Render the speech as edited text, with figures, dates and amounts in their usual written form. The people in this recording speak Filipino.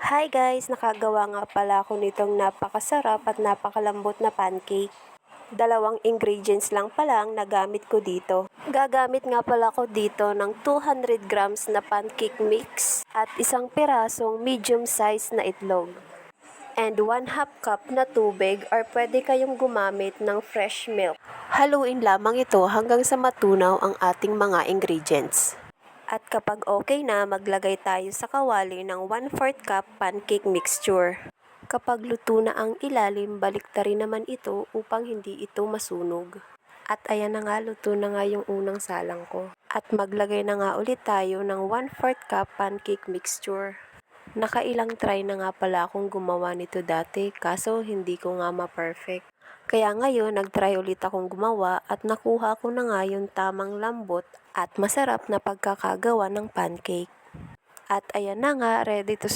Hi guys! Nakagawa nga pala ako nitong napakasarap at napakalambot na pancake. Dalawang ingredients lang pala ang nagamit ko dito. Gagamit nga pala ako dito ng 200 grams na pancake mix at isang pirasong medium size na itlog. And 1/2 cup na tubig or pwede kayong gumamit ng fresh milk. Haluin lamang ito hanggang sa matunaw ang ating mga ingredients. At kapag okay na, maglagay tayo sa kawali ng 1/4 cup pancake mixture. Kapag luto na ang ilalim, baliktarin naman ito upang hindi ito masunog. At ayan na nga, luto na nga yung unang salang ko. At maglagay na nga ulit tayo ng 1/4 cup pancake mixture. Nakailang try na nga pala akong gumawa nito dati, kaso hindi ko nga ma-perfect. Kaya ngayon, nag-try ulit akong gumawa at nakuha ko na nga yung tamang lambot at masarap na pagkakagawa ng pancake. At ayan na nga, ready to serve.